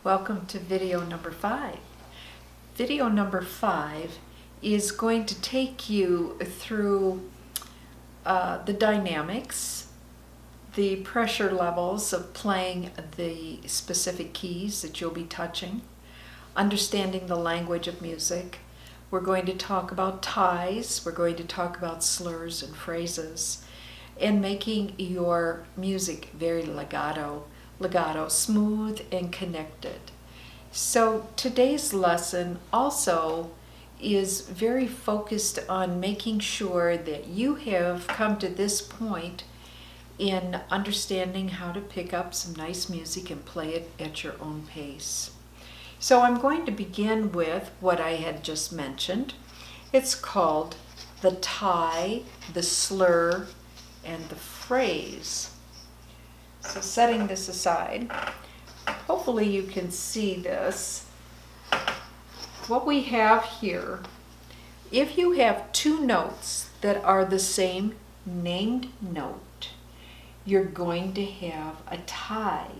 Welcome to video number 5. Video number 5 is going to take you through the dynamics, the pressure levels of playing the specific keys that you'll be touching, understanding the language of music. We're going to talk about ties, we're going to talk about slurs and phrases, and making your music very legato, smooth and connected. So today's lesson also is very focused on making sure that you have come to this point in understanding how to pick up some nice music and play it at your own pace. So I'm going to begin with what I had just mentioned. It's called the tie, the slur, and the phrase. So setting this aside, hopefully you can see this. What we have here, if you have two notes that are the same named note, you're going to have a tie.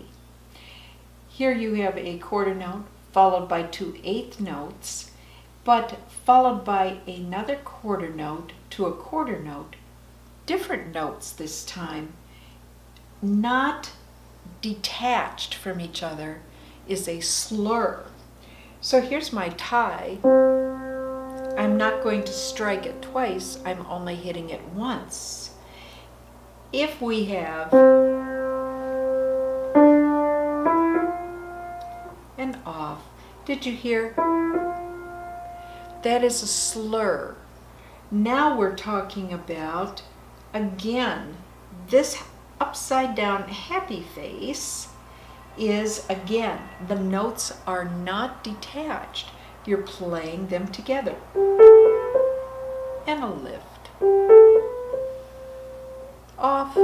Here you have a quarter note followed by two eighth notes, but followed by another quarter note to a quarter note, different notes this time, not detached from each other, is a slur. So here's my tie. I'm not going to strike it twice, I'm only hitting it once. If we have an off, did you hear? That is a slur. Now we're talking about, again, this upside down happy face is, again, the notes are not detached. You're playing them together. And a lift. Off.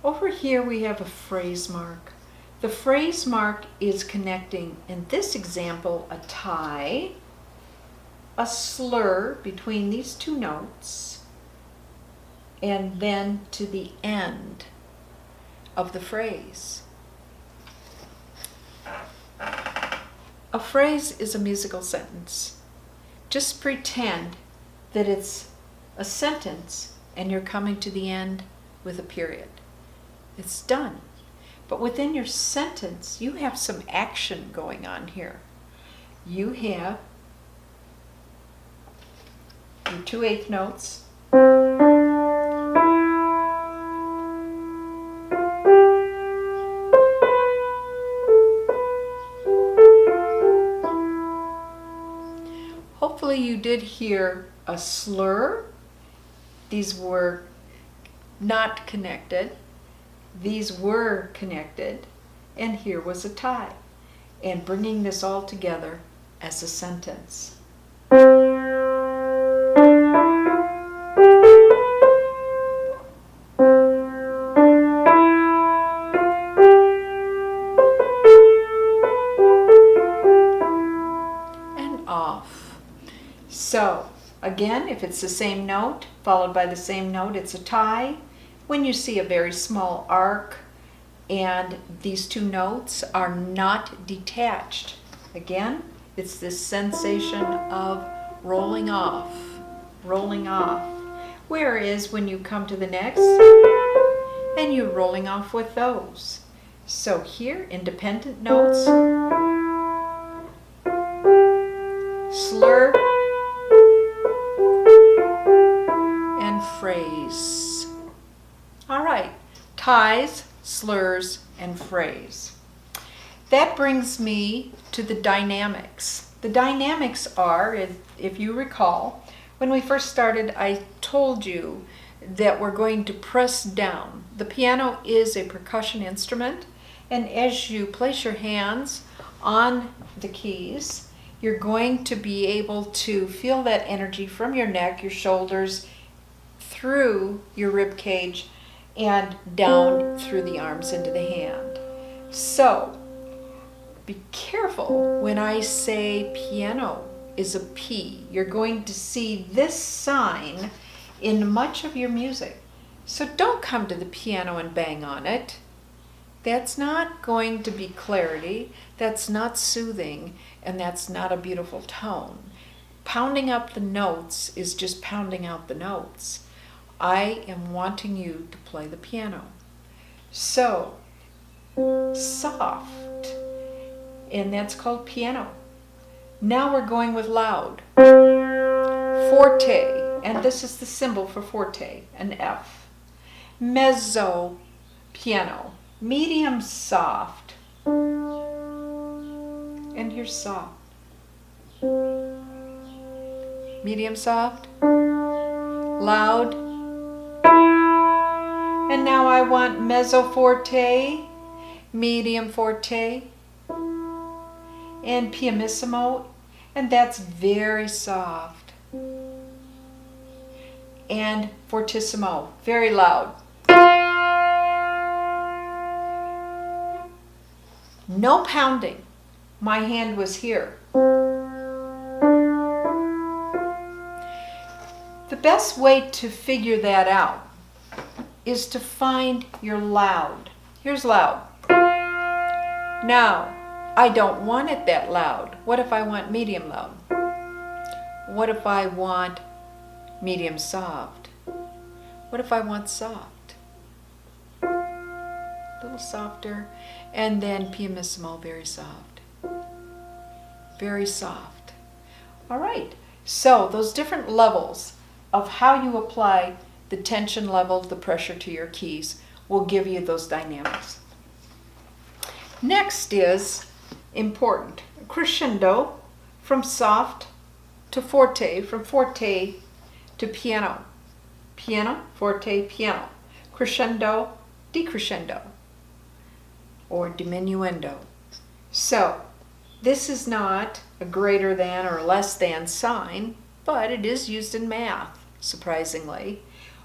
Over here we have a phrase mark. The phrase mark is connecting, in this example, a tie, a slur between these two notes, and then to the end of the phrase. A phrase is a musical sentence. Just pretend that it's a sentence and you're coming to the end with a period. It's done. But within your sentence, you have some action going on here. You have your two eighth notes, hopefully you did hear a slur. These were not connected. These were connected, and here was a tie, and bringing this all together as a sentence. And off. So, again, if it's the same note, followed by the same note, it's a tie. When you see a very small arc and these two notes are not detached, again, it's this sensation of rolling off. Whereas when you come to the next, and you're rolling off with those. So here, independent notes, slur, and phrase. All right, ties, slurs, and phrase. That brings me to the dynamics. The dynamics are, if you recall, when we first started, I told you that we're going to press down. The piano is a percussion instrument, and as you place your hands on the keys, you're going to be able to feel that energy from your neck, your shoulders, through your rib cage, and down through the arms into the hand. So be careful when I say piano is a P. You're going to see this sign in much of your music. So don't come to the piano and bang on it. That's not going to be clarity, that's not soothing, and that's not a beautiful tone. Pounding up the notes is just pounding out the notes. I am wanting you to play the piano. So, soft, and that's called piano. Now we're going with loud. Forte, and this is the symbol for forte, an F. Mezzo, piano. Medium soft, and here's soft. Medium soft, loud, and now I want mezzo forte, medium forte, and pianissimo, and that's very soft, and fortissimo, very loud. No pounding. My hand was here. The best way to figure that out is to find your loud. Here's loud. Now, I don't want it that loud. What if I want medium loud? What if I want medium soft? What if I want soft? A little softer. And then pianissimo, very soft. Very soft. All right, so those different levels of how you apply the tension level, the pressure to your keys will give you those dynamics. Next is important. Crescendo, from soft to forte, from forte to piano. Piano, forte, piano. Crescendo, decrescendo, or diminuendo. So this is not a greater than or less than sign, but it is used in math, surprisingly.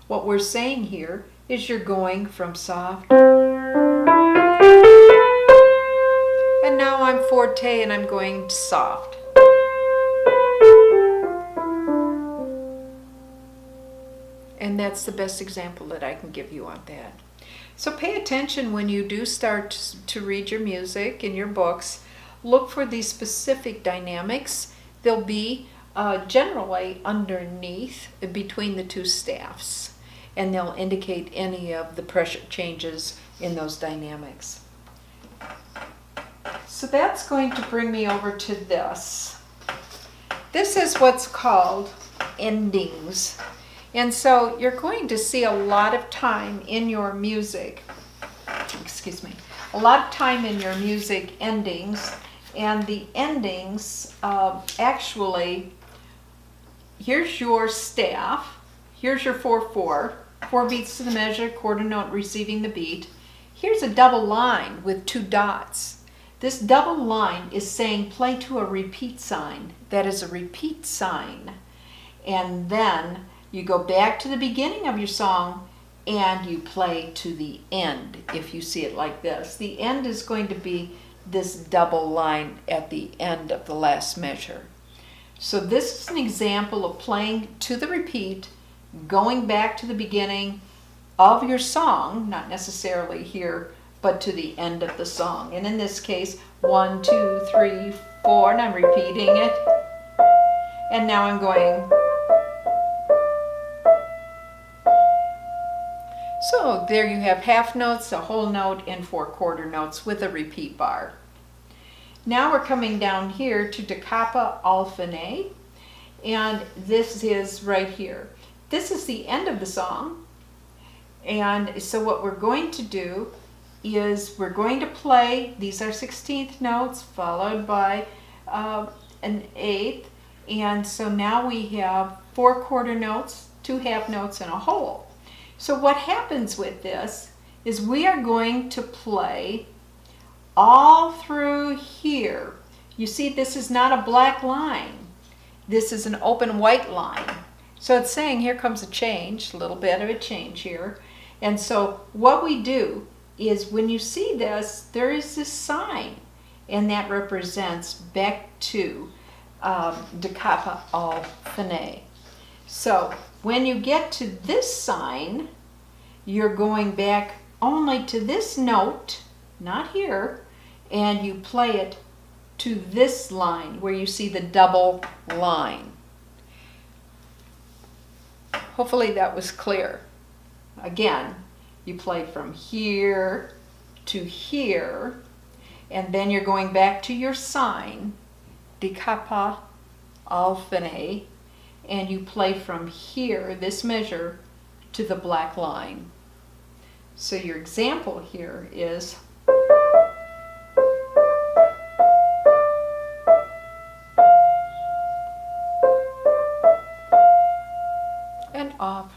What we're saying here is you're going from soft, and now I'm forte and I'm going to soft. And that's the best example that I can give you on that. So pay attention when you do start to read your music in your books. Look for these specific dynamics. They'll be generally underneath, between the two staffs, and they'll indicate any of the pressure changes in those dynamics. So that's going to bring me over to this. This is what's called endings. And so you're going to see a lot of time in your music, a lot of time in your music endings. And the endings, actually, here's your staff, here's your 4/4, 4 beats to the measure, quarter note receiving the beat. Here's a double line with 2 dots. This double line is saying play to a repeat sign. That is a repeat sign. And then you go back to the beginning of your song and you play to the end, if you see it like this. The end is going to be this double line at the end of the last measure. So this is an example of playing to the repeat, going back to the beginning of your song, not necessarily here, but to the end of the song. And in this case, 1, 2, 3, 4, and I'm repeating it. And now I'm going. So there you have half notes, a whole note, and 4 quarter notes with a repeat bar. Now we're coming down here to da capo al fine, and this is right here. This is the end of the song, and so what we're going to do is we're going to play, these are 16th notes followed by an 8th, and so now we have 4 quarter notes, 2 half notes, and a whole. So what happens with this is we are going to play all through here. You see, this is not a black line. This is an open white line. So it's saying here comes a change, a little bit of a change here. And so what we do is when you see this, there is this sign, and that represents back to da kappa al fine. So when you get to this sign, you're going back only to this note, not here, and you play it to this line where you see the double line. Hopefully that was clear. Again, you play from here to here, and then you're going back to your sign, da kappa al fine, and you play from here, this measure, to the black line. So your example here is and off.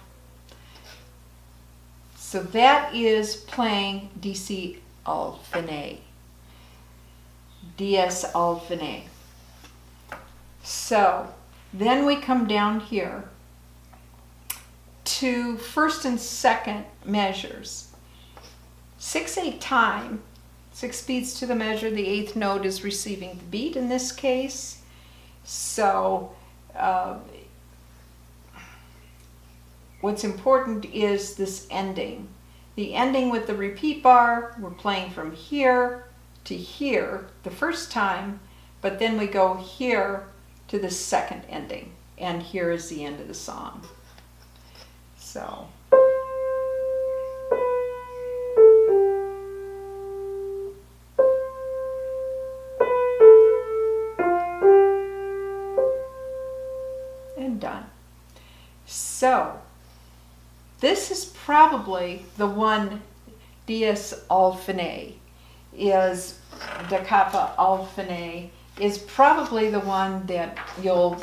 So that is playing DC al fine. DS al fine. So then we come down here to first and second measures. 6/8 time, 6 beats to the measure. The 8th note is receiving the beat in this case. So what's important is this ending. The ending with the repeat bar, we're playing from here to here the first time, but then we go here to the second ending, and here is the end of the song. So and done. So this is probably the one, dies al fine, is da kappa al fine, is probably the one that you'll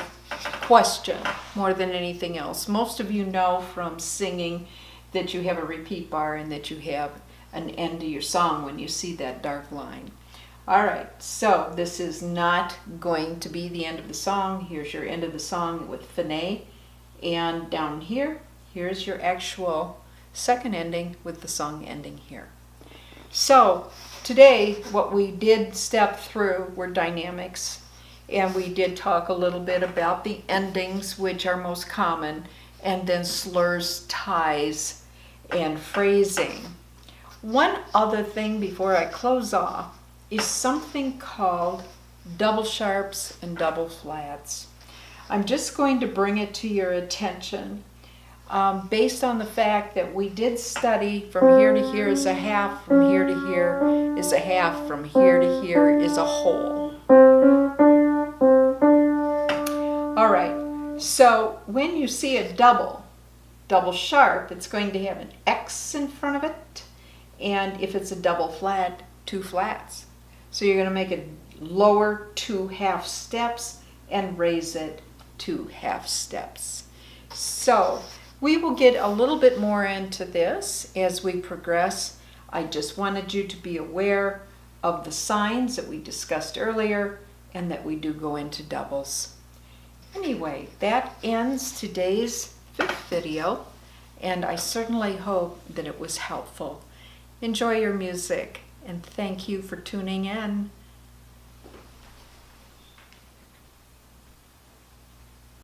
question more than anything else. Most of you know from singing that you have a repeat bar and that you have an end to your song when you see that dark line. All right, so this is not going to be the end of the song. Here's your end of the song with fine, and down here, here's your actual second ending with the song ending here. So today, what we did step through were dynamics, and we did talk a little bit about the endings, which are most common, and then slurs, ties, and phrasing. One other thing before I close off is something called double sharps and double flats. I'm just going to bring it to your attention based on the fact that we did study from here to here is a half, from here to here is a half, from here to here is a whole. All right, so when you see a double sharp, it's going to have an X in front of it, and if it's a double flat, 2 flats. So you're going to make it lower 2 half steps and raise it 2 half steps. So we will get a little bit more into this as we progress. I just wanted you to be aware of the signs that we discussed earlier and that we do go into doubles. Anyway, that ends today's 5th video, and I certainly hope that it was helpful. Enjoy your music, and thank you for tuning in.